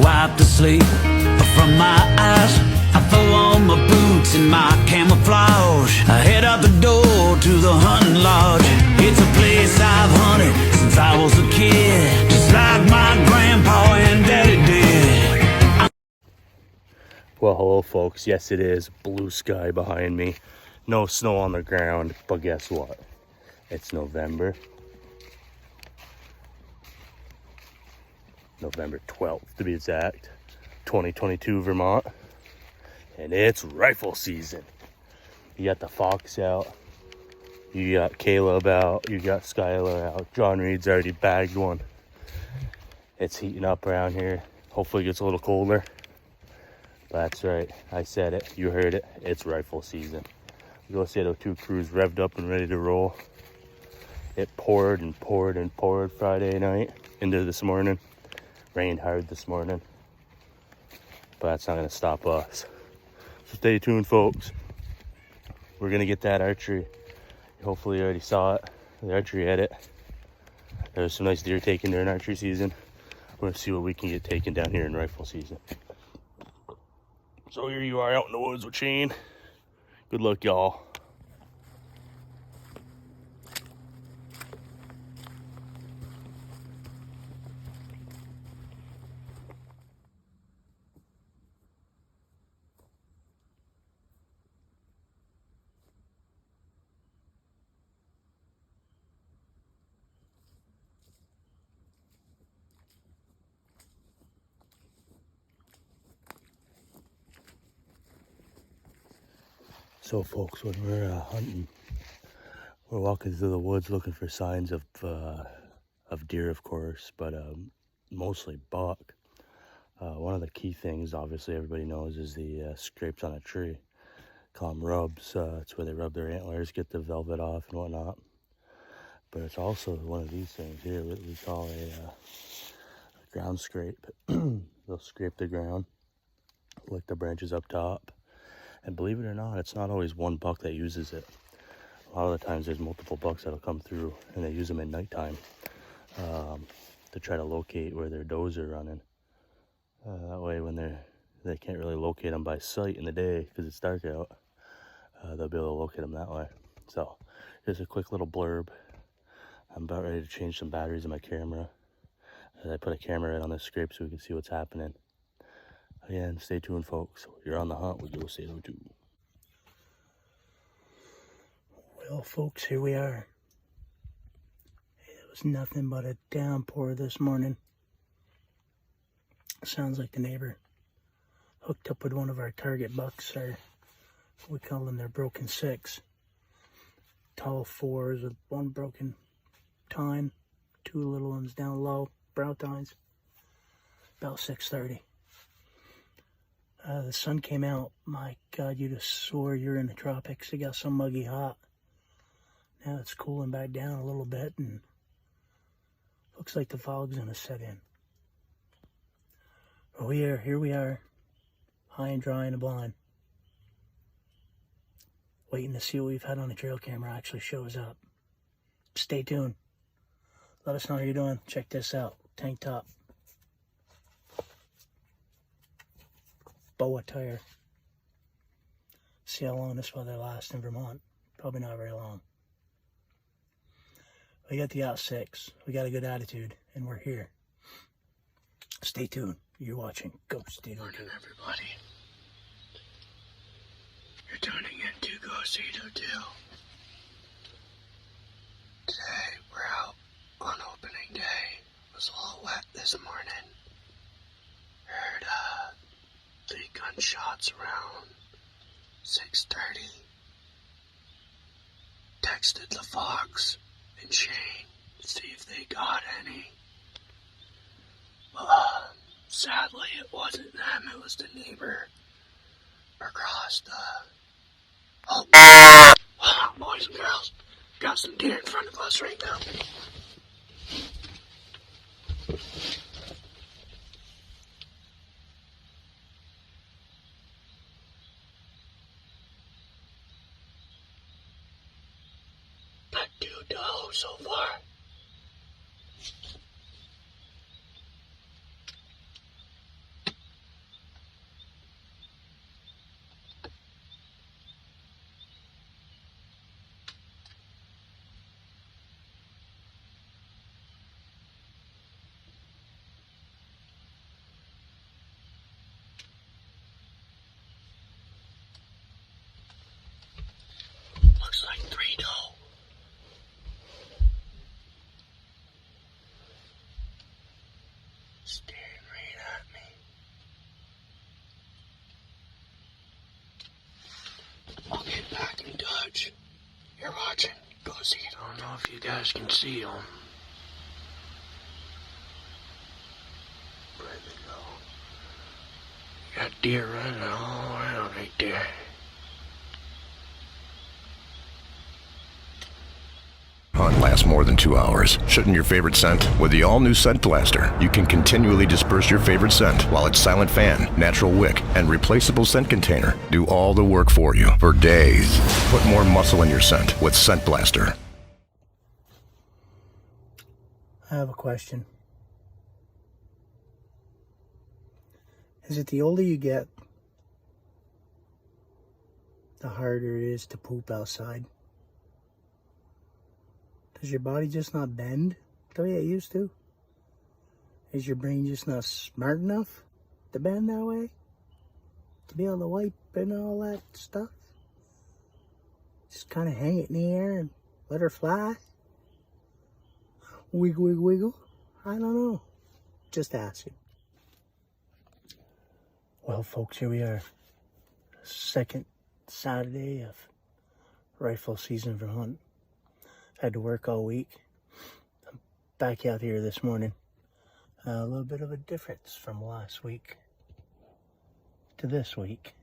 wipe the sleep from my eyes. I throw on my boots and my camouflage. I head out the door to the hunting lodge. It's a place I've hunted since I was a kid, just like my grandpa and daddy did. Well, hello folks. Yes, it is blue sky behind me. No snow on the ground, but guess what? It's November 12th to be exact, 2022 Vermont, and it's rifle season. You got the Fox out, you got Caleb out, you got Skylar out, John Reed's already bagged one. It's heating up around here. Hopefully it gets a little colder. That's right, I said it, you heard it, it's rifle season. We go see the two crews revved up and ready to roll. It poured and poured and poured Friday night into this morning. Rained hard this morning, but that's not going to stop us. So stay tuned, folks. We're going to get that archery. Hopefully you already saw it, the archery edit. There's some nice deer taken during archery season. We're going to see what we can get taken down here in rifle season. So here you are out in the woods with Shane. Good luck, y'all. So folks, when we're hunting, we're walking through the woods looking for signs of deer, of course, but mostly buck. One of the key things, obviously everybody knows, is the scrapes on a tree. Call them rubs. It's where they rub their antlers, get the velvet off and whatnot. But it's also one of these things here, what we call a ground scrape. They'll scrape the ground, lick the branches up top. And believe it or not, it's not always one buck that uses it. A lot of the times there's multiple bucks that'll come through, and they use them at nighttime to try to locate where their does are running. That way when they can't really locate them by sight in the day because it's dark out, they'll be able to locate them that way. So here's a quick little blurb. I'm about ready to change some batteries in my camera. I put a camera right on this scrape so we can see what's happening. Again, stay tuned, folks. You're on the hunt with Yo-Say-Lo-2. Well, folks, here we are. It was nothing but a downpour this morning. Sounds like the neighbor hooked up with one of our target bucks, or we call them their broken six. Tall fours with one broken tine, two little ones down low, brow tines. About 6:30. The sun came out. My God, you just swore you're in the tropics. It got so muggy hot. Now it's cooling back down a little bit, and looks like the fog's gonna set in. But here we are, high and dry in the blind, waiting to see what we've had on the trail camera actually shows up. Stay tuned. Let us know how you're doing. Check this out. Tank top. Boa tire. See how long this weather lasts in Vermont. Probably not very long. We got the out 6. We got a good attitude, and we're here. Stay tuned. You're watching Go-Say-Lo-2. Morning, everybody. You're tuning in to Go-Say-Lo-2. Today we're out on opening day. It was a little wet this morning. Heard 3 gunshots around 6:30. Texted the Fox and Shane to see if they got any. Sadly, it wasn't them. It was the neighbor across the... Oh, hold on, boys and girls. Got some deer in front of us right now. Got 2 doe so far. if you guys can see them. Where'd they go? Got deer running all around right there. Hunt lasts more than 2 hours. Shouldn't your favorite scent? With the all-new Scent Blaster, you can continually disperse your favorite scent, while its silent fan, natural wick, and replaceable scent container do all the work for you for days. Put more muscle in your scent with Scent Blaster. I have a question. Is it the older you get, the harder it is to poop outside? Does your body just not bend the way it used to? Is your brain just not smart enough to bend that way? To be able to wipe and all that stuff? Just kind of hang it in the air and let her fly? Wiggle, wiggle, wiggle? I don't know. Just asking. Well, folks, here we are. Second Saturday of rifle season for hunting. Had to work all week. I'm back out here this morning. A little bit of a difference from last week to this week.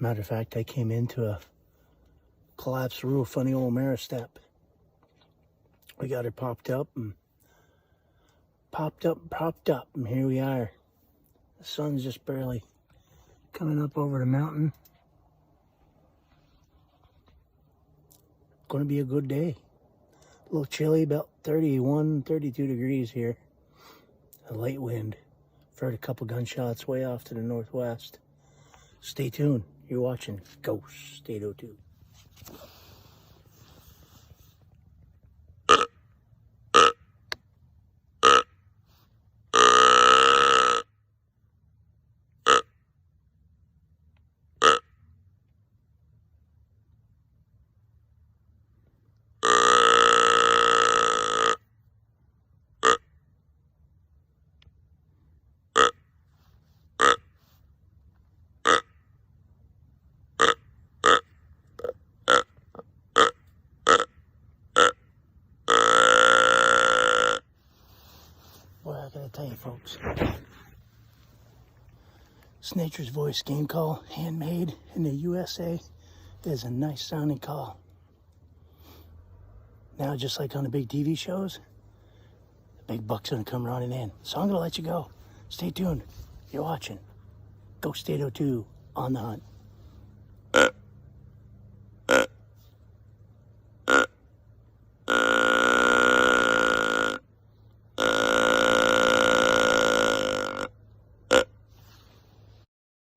Matter of fact, I came into a collapsed roof on the old Mara step. We got her popped up, and here we are. The sun's just barely coming up over the mountain. Going to be a good day. A little chilly, about 31, 32 degrees here. A light wind. I've heard a couple gunshots way off to the northwest. Stay tuned. You're watching Ghost 802. Well, I gotta tell you, folks, it's Nature's Voice game call, handmade in the USA. It is a nice sounding call. Now, just like on the big TV shows, the big buck's gonna come running in. So I'm gonna let you go. Stay tuned. You're watching Ghost 802 on the hunt.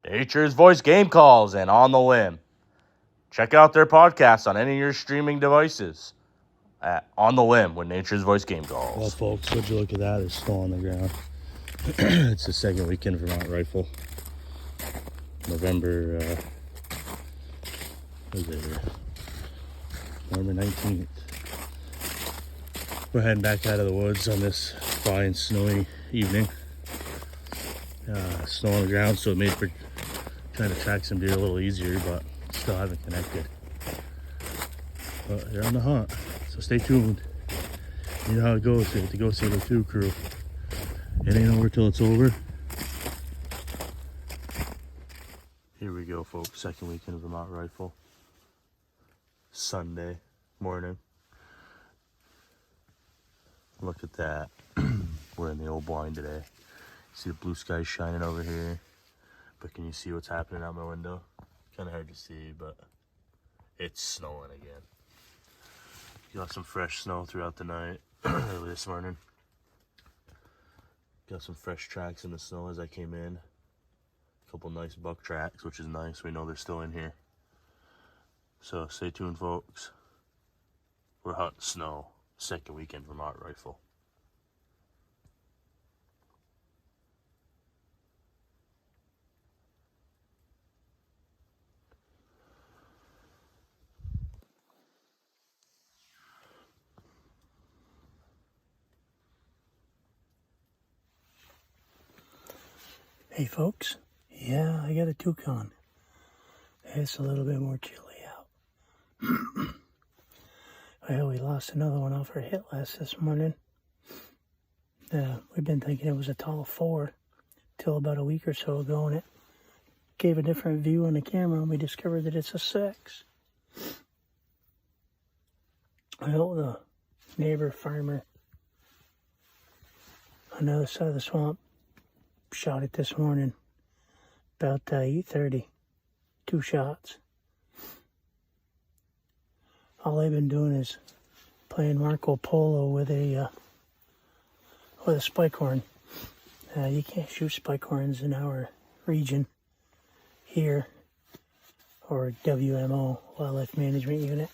Nature's Voice game calls and On the Limb. Check out their podcast on any of your streaming devices at On the Limb with Nature's Voice game calls. Well, folks, would you look at that? There's snow on the ground. It's the second weekend Vermont rifle. November 19th. We're heading back out of the woods on this fine, snowy evening. Snow on the ground, so it made for trying to track some deer a little easier, but still haven't connected. But they're on the hunt, so stay tuned. You know how it goes with the Ghost 802 crew. It ain't over till it's over. Here we go, folks. Second weekend of Vermont rifle. Sunday morning. Look at that. We're in the old blind today. See the blue sky shining over here. But can you see what's happening out my window? Kind of hard to see, but it's snowing again. Got some fresh snow throughout the night, early this morning. Got some fresh tracks in the snow as I came in. A couple nice buck tracks, which is nice. We know they're still in here. So stay tuned, folks. We're hunting snow. Second weekend Vermont rifle. Hey folks, yeah, I got a toucan. It's a little bit more chilly out. Well, we lost another one off our hit list this morning. We've been thinking it was a tall 4 till about a week or so ago, and it gave a different view on the camera, and we discovered that it's a 6. Well, the neighbor farmer on the other side of the swamp shot it this morning about 8:30. 2 shots. All I've been doing is playing Marco Polo with a spike horn. You can't shoot spike horns in our region here, or WMO, Wildlife Management Unit,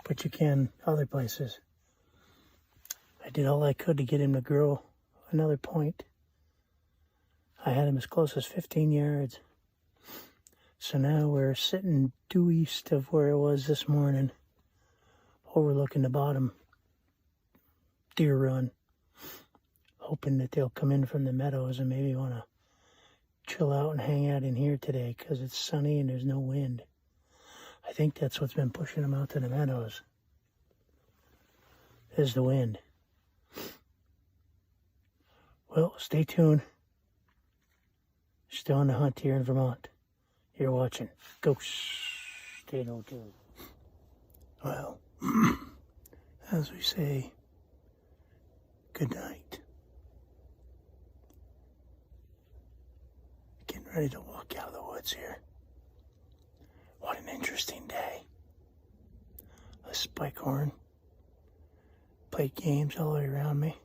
but you can other places. I did all I could to get him to grow another point. I had him as close as 15 yards. So now we're sitting due east of where it was this morning, overlooking the bottom deer run, hoping that they'll come in from the meadows and maybe want to chill out and hang out in here today because it's sunny and there's no wind. I think that's what's been pushing them out to the meadows, is the wind. Well, stay tuned. Still on the hunt here in Vermont. You're watching Ghost State 02. Well, as we say, good night. Getting ready to walk out of the woods here. What an interesting day. A spike horn. Played games all the way around me.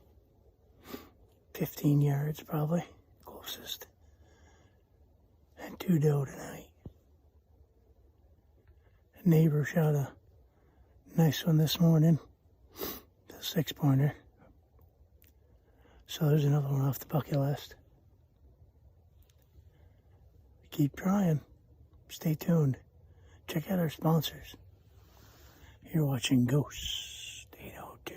15 yards probably, closest. And 2 doe tonight. A neighbor shot a nice one this morning, the 6-pointer. So there's another one off the bucket list. Keep trying. Stay tuned. Check out our sponsors. You're watching Ghost 802.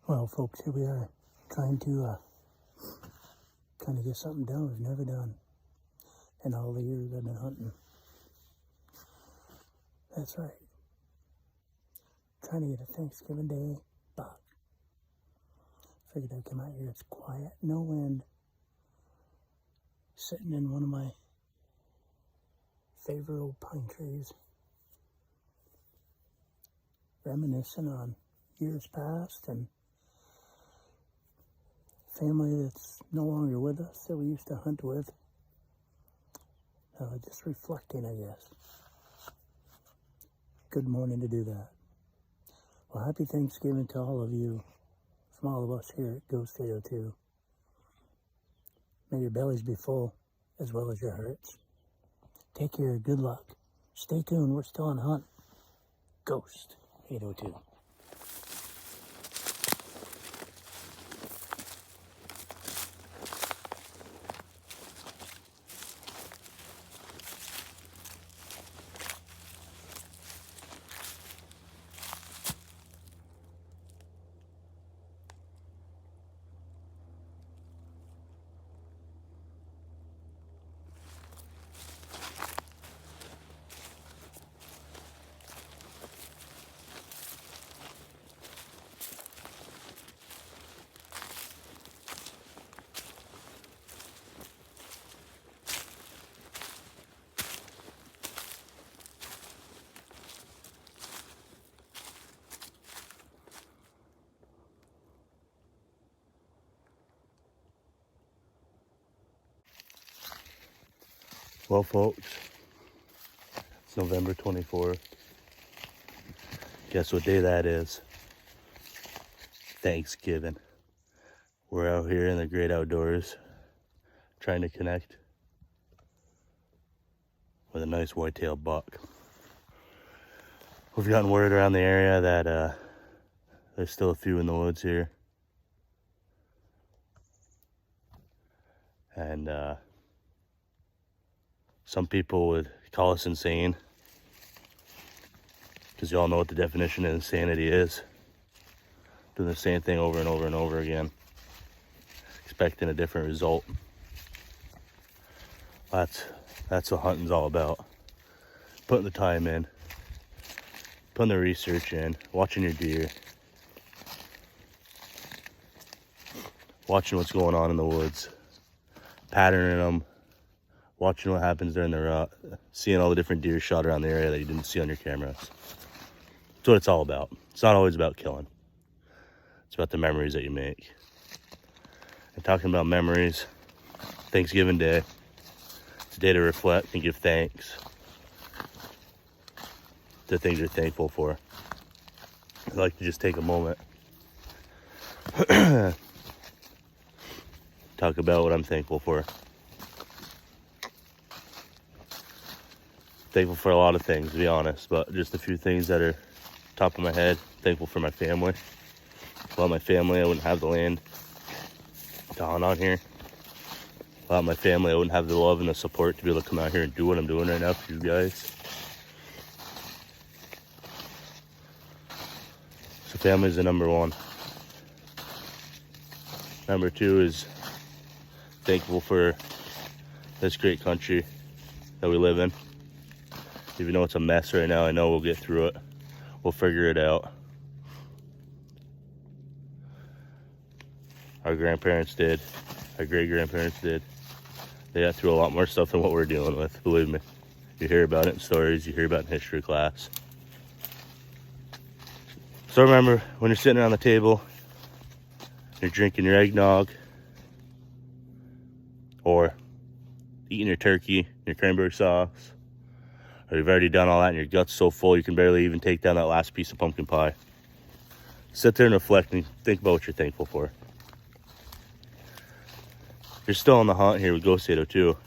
Well, folks, here we are trying to get something done we've never done in all the years I've been hunting. That's right. Trying to get a Thanksgiving Day buck. Figured I'd come out here. It's quiet, no wind. Sitting in one of my favorite old pine trees. Reminiscing on years past and family that's no longer with us that we used to hunt with. Just reflecting, I guess. Good morning to do that. Well, happy Thanksgiving to all of you, from all of us here at Ghost 802. May your bellies be full, as well as your hearts. Take care, good luck. Stay tuned, we're still on hunt. Ghost 802. Well, folks, it's November 24th. Guess what day that is? Thanksgiving. We're out here in the great outdoors trying to connect with a nice whitetail buck. We've gotten word around the area that there's still a few in the woods here. And some people would call us insane, because you all know what the definition of insanity is. Doing the same thing over and over and over again, expecting a different result. That's That's what hunting's all about. Putting the time in, putting the research in, watching your deer, watching what's going on in the woods, patterning them, watching what happens during the rut, seeing all the different deer shot around the area that you didn't see on your cameras. That's what it's all about. It's not always about killing. It's about the memories that you make. And talking about memories, Thanksgiving Day, it's a day to reflect and give thanks to things you're thankful for. I'd like to just take a moment, talk about what I'm thankful for. Thankful for a lot of things, to be honest, but just a few things that are top of my head. Thankful for my family. Without my family, I wouldn't have the land to hunt on here. Without my family, I wouldn't have the love and the support to be able to come out here and do what I'm doing right now for you guys. So family is the number one. Number two is thankful for this great country that we live in. Even though it's a mess right now, I know we'll get through it. We'll figure it out. Our grandparents did. Our great-grandparents did. They got through a lot more stuff than what we're dealing with, believe me. You hear about it in stories, you hear about it in history class. So remember, when you're sitting around the table, you're drinking your eggnog, or eating your turkey, your cranberry sauce, or you've already done all that and your gut's so full you can barely even take down that last piece of pumpkin pie. Sit there and reflect and think about what you're thankful for. You're still on the hunt here with Ghost 802.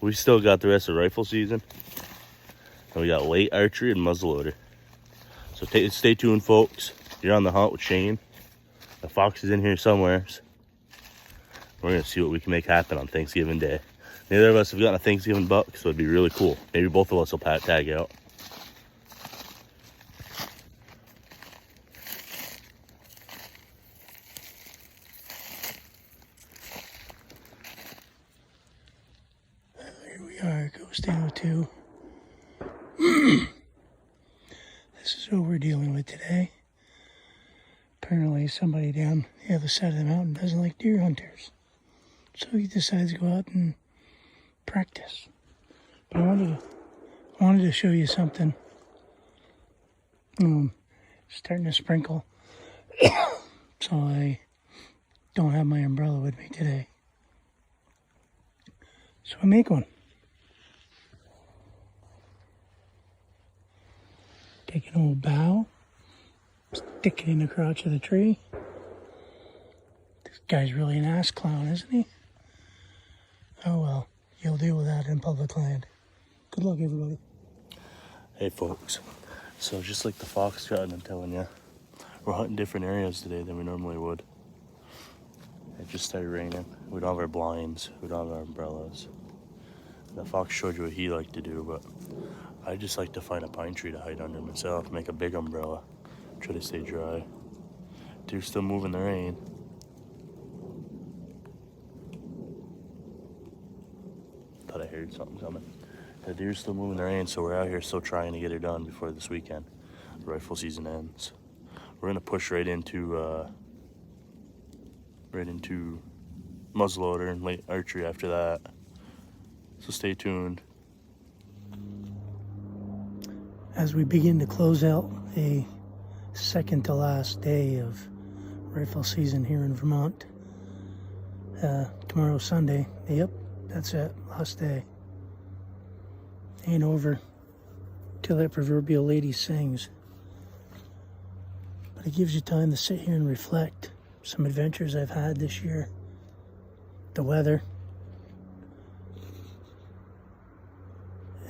We still got the rest of rifle season. And we got late archery and muzzleloader. So stay tuned, folks. You're on the hunt with Shane. The fox is in here somewhere. We're going to see what we can make happen on Thanksgiving Day. Neither of us have gotten a Thanksgiving buck, so it'd be really cool. Maybe both of us will tag out. Here we are, Ghost 802. This is what we're dealing with today. Apparently somebody down the other side of the mountain doesn't like deer hunters. So he decides to go out and practice. But I wanted to show you something. Starting to sprinkle. So I don't have my umbrella with me today. So I make one. Take an old bough, stick it in the crotch of the tree. This guy's really an ass clown, isn't he? Oh well, you'll deal with that in public land. Good luck, everybody. Hey folks, so just like the fox shot, I'm telling you, we're hunting different areas today than we normally would. It just started raining. We don't have our blinds, we don't have our umbrellas. The fox showed you what he liked to do, but I just like to find a pine tree to hide under myself, make a big umbrella, try to stay dry. Deer's still moving the rain. Thought I heard something coming. The deer's still moving the rain, so we're out here still trying to get it done before this weekend. The rifle season ends. We're gonna push right into muzzleloader and late archery after that. So stay tuned. As we begin to close out the second to last day of rifle season here in Vermont, tomorrow's Sunday. Yep, that's it, last day. Ain't over till that proverbial lady sings. But it gives you time to sit here and reflect. Some adventures I've had this year. The weather.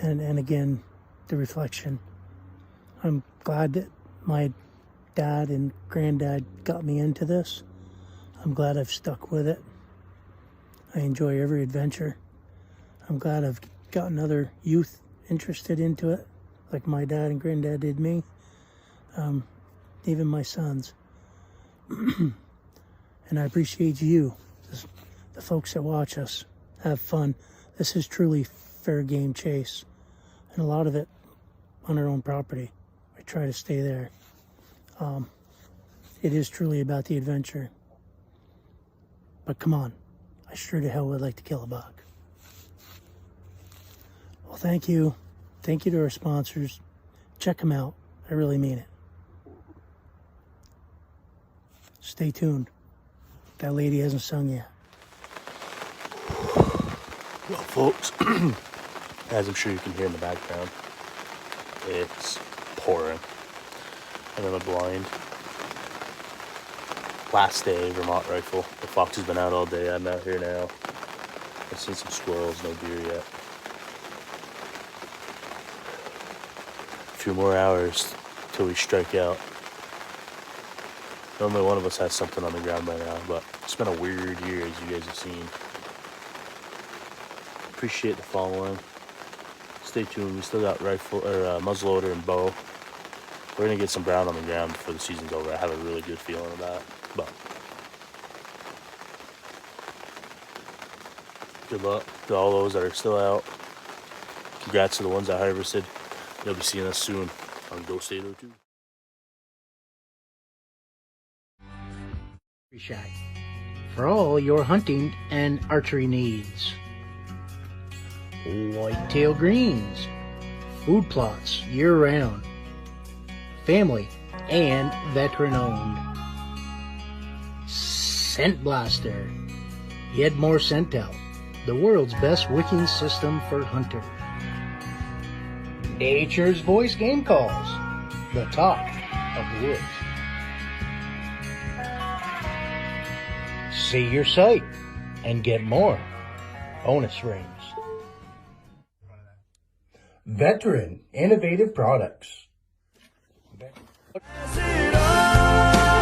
And again, the reflection. I'm glad that my dad and granddad got me into this. I'm glad I've stuck with it. I enjoy every adventure. I'm glad I've gotten other youth interested into it, like my dad and granddad did me. Even my sons. And I appreciate you, the folks that watch us have fun. This is truly fair game chase, and a lot of it on our own property. I try to stay there. It is truly about the adventure. But come on, I sure to hell would like to kill a buck. Well, thank you. Thank you to our sponsors. Check them out. I really mean it. Stay tuned. That lady hasn't sung yet. Well, folks, as I'm sure you can hear in the background, it's pouring. And I'm a blind. Last day, Vermont rifle. The fox has been out all day. I'm out here now. I've seen some squirrels, no deer yet. A few more hours till we strike out. Normally one of us has something on the ground by now, but it's been a weird year, as you guys have seen. Appreciate the following. Stay tuned. We still got rifle or muzzleloader and bow. We're gonna get some brown on the ground before the season's over. I have a really good feeling of that. But good luck to all those that are still out. Congrats to the ones that harvested. You'll be seeing us soon on Ghost 802. Shack for all your hunting and archery needs. Whitetail greens, food plots year-round, family and veteran-owned. Scent Blaster, yet more scent out, the world's best wicking system for hunters. Nature's Voice Game Calls, the talk of the woods. See your site and get more bonus rings. Veteran Innovative Products. Pass it on.